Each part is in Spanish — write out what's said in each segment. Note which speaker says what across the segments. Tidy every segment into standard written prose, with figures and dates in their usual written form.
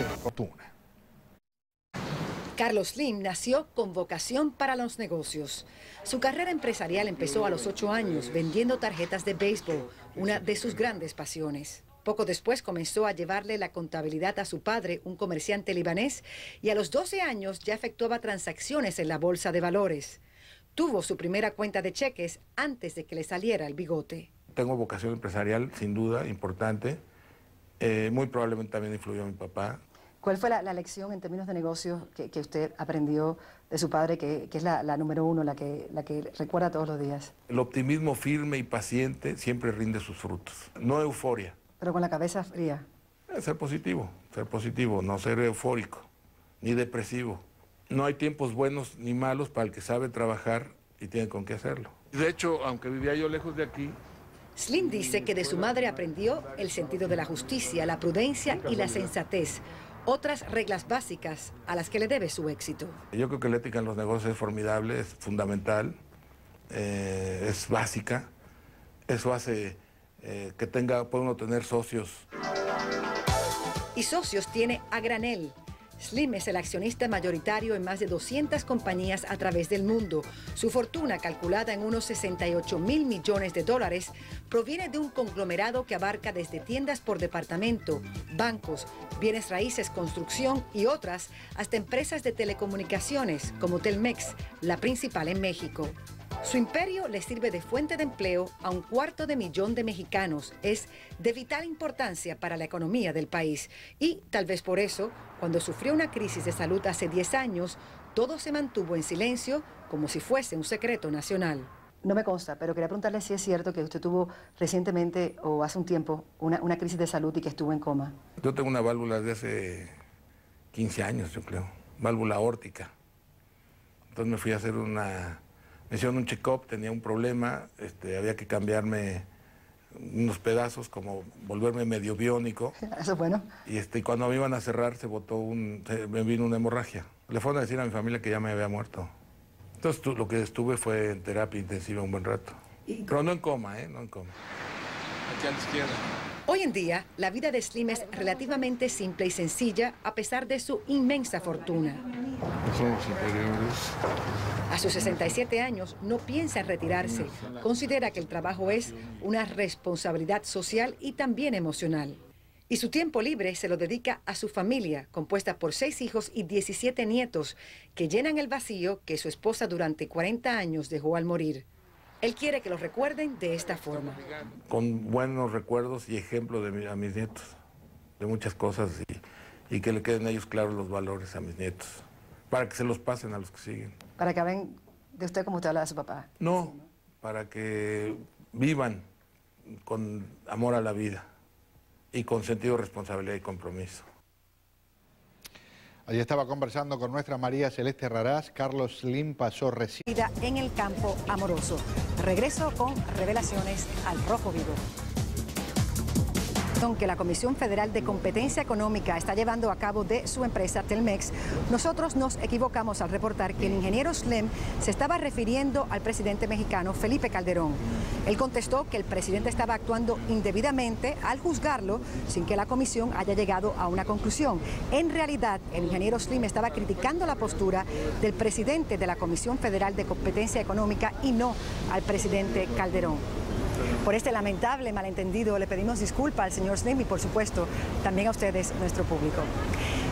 Speaker 1: fortuna.
Speaker 2: Carlos Slim nació con vocación para los negocios. Su carrera empresarial empezó a los 8 años vendiendo tarjetas de béisbol, una de sus grandes pasiones. Poco después comenzó a llevarle la contabilidad a su padre, un comerciante libanés, y a los 12 años ya efectuaba transacciones en la bolsa de valores. Tuvo su primera cuenta de cheques antes de que le saliera el bigote.
Speaker 1: Tengo vocación empresarial, sin duda, importante. Muy probablemente también influyó a mi papá.
Speaker 2: ¿Cuál fue la lección en términos de negocios que usted aprendió de su padre, que es la número uno, la que recuerda todos los días?
Speaker 1: El optimismo firme y paciente siempre rinde sus frutos. No euforia.
Speaker 2: Pero con la cabeza fría.
Speaker 1: Ser positivo, no ser eufórico, ni depresivo. No hay tiempos buenos ni malos para el que sabe trabajar y tiene con qué hacerlo. De hecho, aunque vivía yo lejos de aquí...
Speaker 2: Slim dice que de su madre aprendió el sentido de la justicia, la prudencia y la sensatez. Otras reglas básicas a las que le debe su éxito.
Speaker 1: Yo creo que la ética en los negocios es formidable, es fundamental, es básica. Eso hace que pueda uno tener socios.
Speaker 2: Y socios tiene a granel. Slim es el accionista mayoritario en más de 200 compañías a través del mundo. Su fortuna, calculada en unos 68.000 millones de dólares, proviene de un conglomerado que abarca desde tiendas por departamento, bancos, bienes raíces, construcción y otras, hasta empresas de telecomunicaciones como Telmex, la principal en México. Su imperio le sirve de fuente de empleo a 250.000 de mexicanos. Es de vital importancia para la economía del país. Y tal vez por eso, cuando sufrió una crisis de salud hace 10 años, todo se mantuvo en silencio como si fuese un secreto nacional. No me consta, pero quería preguntarle si es cierto que usted tuvo recientemente o hace un tiempo una crisis de salud y que estuvo en coma.
Speaker 1: Yo tengo una válvula de hace 15 años, yo creo, válvula aórtica. Entonces me fui a hacer me hicieron un check-up, tenía un problema, había que cambiarme unos pedazos, como volverme medio biónico.
Speaker 2: Eso es bueno.
Speaker 1: Y cuando me iban a cerrar me vino una hemorragia. Le fueron a decir a mi familia que ya me había muerto. Entonces lo que estuve fue en terapia intensiva un buen rato. Pero no en coma, no en coma. Aquí a la izquierda.
Speaker 2: Hoy en día, la vida de Slim es relativamente simple y sencilla, a pesar de su inmensa fortuna.
Speaker 1: Son los superiores.
Speaker 2: A sus 67 años no piensa en retirarse. Considera que el trabajo es una responsabilidad social y también emocional. Y su tiempo libre se lo dedica a su familia, compuesta por 6 hijos y 17 nietos, que llenan el vacío que su esposa durante 40 años dejó al morir. Él quiere que los recuerden de esta forma.
Speaker 1: Con buenos recuerdos y ejemplo a mis nietos, de muchas cosas, y que le queden a ellos claros los valores a mis nietos, para que se los pasen a los que siguen.
Speaker 2: Para que hablen de usted como usted habla de su papá.
Speaker 1: No, para que vivan con amor a la vida y con sentido de responsabilidad y compromiso.
Speaker 3: Allí estaba conversando con nuestra María Celeste Raraz. Carlos Slim pasó recién
Speaker 2: en el campo amoroso. Regreso con revelaciones al Rojo Vivo. Que la Comisión Federal de Competencia Económica está llevando a cabo de su empresa Telmex, nosotros nos equivocamos al reportar que el ingeniero Slim se estaba refiriendo al presidente mexicano Felipe Calderón. Él contestó que el presidente estaba actuando indebidamente al juzgarlo sin que la comisión haya llegado a una conclusión. En realidad, el ingeniero Slim estaba criticando la postura del presidente de la Comisión Federal de Competencia Económica y no al presidente Calderón. Por este lamentable malentendido le pedimos disculpas al señor Slim y por supuesto también a ustedes, nuestro público.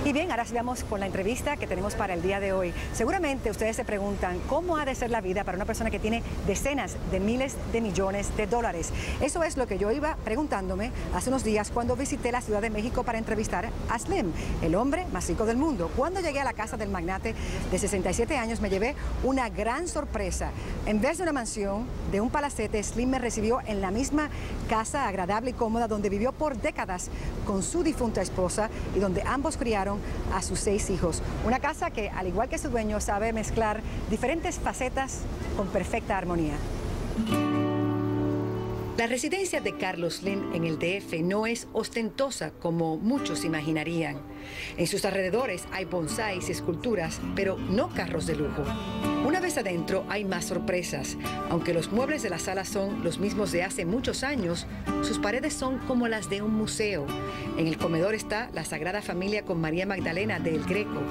Speaker 2: Y bien, ahora sigamos con la entrevista que tenemos para el día de hoy. Seguramente ustedes se preguntan cómo ha de ser la vida para una persona que tiene decenas de miles de millones de dólares. Eso es lo que yo iba preguntándome hace unos días cuando visité la Ciudad de México para entrevistar a Slim, el hombre más rico del mundo. Cuando llegué a la casa del magnate de 67 años me llevé una gran sorpresa. En vez de una mansión, de un palacete, Slim me recibió en la misma casa agradable y cómoda donde vivió por décadas con su difunta esposa y donde ambos criaron a sus 6 hijos. Una casa que, al igual que su dueño, sabe mezclar diferentes facetas con perfecta armonía. La residencia de Carlos Slim en el DF no es ostentosa como muchos imaginarían. En sus alrededores hay bonsáis y esculturas, pero no carros de lujo. Una vez adentro hay más sorpresas. Aunque los muebles de la sala son los mismos de hace muchos años, sus paredes son como las de un museo. En el comedor está la Sagrada Familia con María Magdalena de El Greco.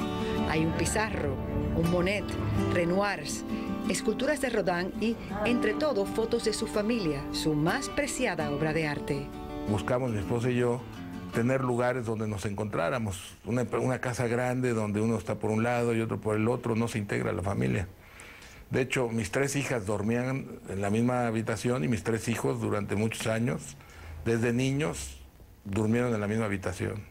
Speaker 2: Hay un Pizarro, un Monet, Renoirs, esculturas de Rodin y, entre todo, fotos de su familia, su más preciada obra de arte.
Speaker 1: Buscamos, mi esposa y yo, tener lugares donde nos encontráramos. Una casa grande donde uno está por un lado y otro por el otro, no se integra la familia. De hecho, mis 3 hijas dormían en la misma habitación y mis 3 hijos durante muchos años, desde niños, durmieron en la misma habitación.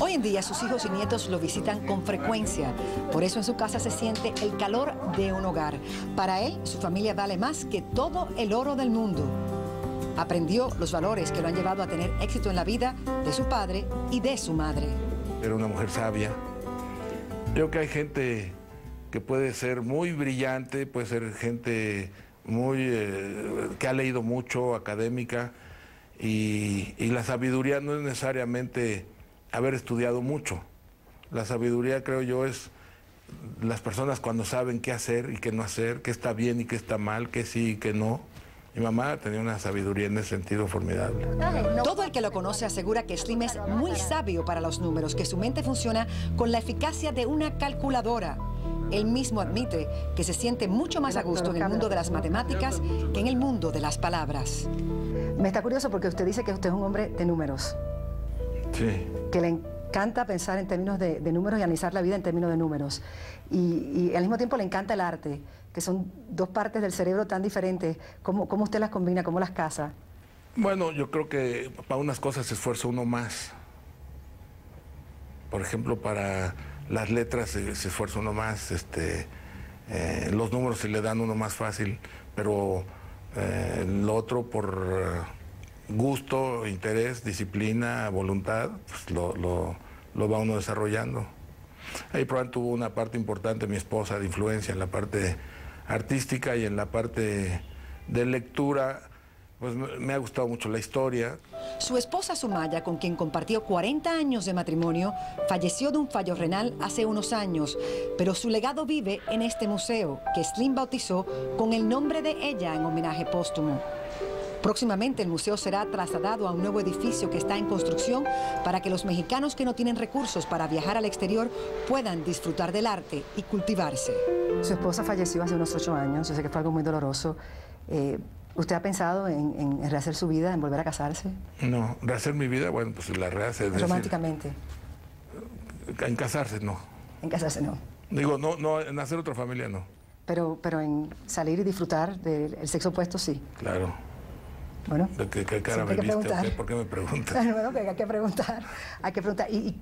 Speaker 2: Hoy en día sus hijos y nietos lo visitan con frecuencia. Por eso en su casa se siente el calor de un hogar. Para él, su familia vale más que todo el oro del mundo. Aprendió los valores que lo han llevado a tener éxito en la vida de su padre y de su madre.
Speaker 1: Era una mujer sabia. Creo que hay gente que puede ser muy brillante, puede ser gente muy que ha leído mucho, académica, y la sabiduría no es necesariamente haber estudiado mucho. La sabiduría, creo yo, es las personas cuando saben qué hacer y qué no hacer, qué está bien y qué está mal, qué sí y qué no. Mi mamá tenía una sabiduría en ese sentido formidable.
Speaker 2: Todo el que lo conoce asegura que Slim es muy sabio para los números, que su mente funciona con la eficacia de una calculadora. Él mismo admite que se siente mucho más a gusto en el mundo de las matemáticas que en el mundo de las palabras. Me está curioso porque usted dice que usted es un hombre de números.
Speaker 1: Sí.
Speaker 2: Que le encanta pensar en términos de números y analizar la vida en términos de números. Y al mismo tiempo le encanta el arte, que son 2 partes del cerebro tan diferentes. ¿Cómo usted las combina? ¿Cómo las casa?
Speaker 1: Bueno, yo creo que para unas cosas se esfuerza uno más. Por ejemplo, para las letras se esfuerza uno más, los números se le dan uno más fácil, pero lo otro por gusto, interés, disciplina, voluntad, pues lo va uno desarrollando. Ahí probablemente tuvo una parte importante mi esposa de influencia en la parte artística y en la parte de lectura. Pues me ha gustado mucho la historia.
Speaker 2: Su esposa Sumaya, con quien compartió 40 años de matrimonio, falleció de un fallo renal hace unos años, pero su legado vive en este museo, que Slim bautizó con el nombre de ella en homenaje póstumo. Próximamente el museo será trasladado a un nuevo edificio que está en construcción para que los mexicanos que no tienen recursos para viajar al exterior puedan disfrutar del arte y cultivarse. Su esposa falleció hace unos 8 años, yo sé que fue algo muy doloroso. ¿Usted ha pensado en rehacer su vida, en volver a casarse?
Speaker 1: No, rehacer mi vida, bueno, pues la rehace.
Speaker 2: ¿Románticamente?
Speaker 1: En casarse, no.
Speaker 2: En casarse, no.
Speaker 1: Digo, no, en hacer otra familia, no.
Speaker 2: Pero en salir y disfrutar del sexo opuesto, sí.
Speaker 1: Claro.
Speaker 2: Bueno,
Speaker 1: ¿Qué cara me viste? ¿Por qué me preguntas?
Speaker 2: Bueno, que hay que preguntar. Hay que preguntar. ¿Y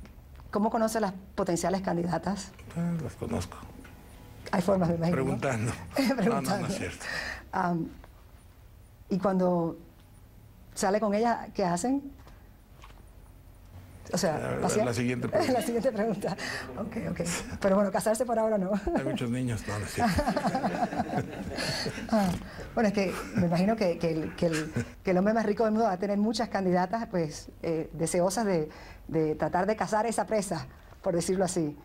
Speaker 2: cómo conoce las potenciales candidatas?
Speaker 1: Las conozco.
Speaker 2: Hay formas, me imagino.
Speaker 1: Preguntando.
Speaker 2: Preguntando.
Speaker 1: No es cierto.
Speaker 2: Y cuando sale con ella, ¿qué hacen? O sea,
Speaker 1: la siguiente pregunta.
Speaker 2: La siguiente pregunta. Ok. Pero bueno, casarse por ahora no.
Speaker 1: Hay muchos niños, no es cierto.
Speaker 2: Bueno, es que me imagino que el hombre más rico del mundo va a tener muchas candidatas, pues, deseosas de tratar de cazar esa presa, por decirlo así.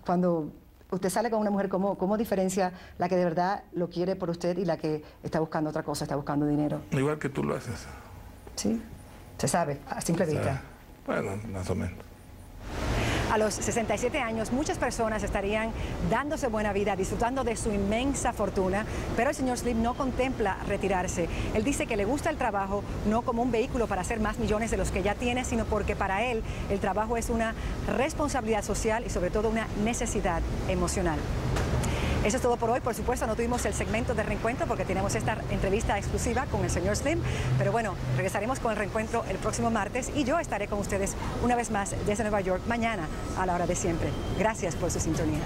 Speaker 2: Cuando usted sale con una mujer, ¿cómo diferencia la que de verdad lo quiere por usted y la que está buscando otra cosa, está buscando dinero?
Speaker 1: Igual que tú lo haces.
Speaker 2: Sí, se sabe, a simple vista.
Speaker 1: Bueno, más o menos.
Speaker 2: A los 67 años, muchas personas estarían dándose buena vida, disfrutando de su inmensa fortuna, pero el señor Slim no contempla retirarse. Él dice que le gusta el trabajo no como un vehículo para hacer más millones de los que ya tiene, sino porque para él el trabajo es una responsabilidad social y sobre todo una necesidad emocional. Eso es todo por hoy. Por supuesto, no tuvimos el segmento de reencuentro porque tenemos esta entrevista exclusiva con el señor Slim. Pero bueno, regresaremos con el reencuentro el próximo martes y yo estaré con ustedes una vez más desde Nueva York mañana a la hora de siempre. Gracias por su sintonía.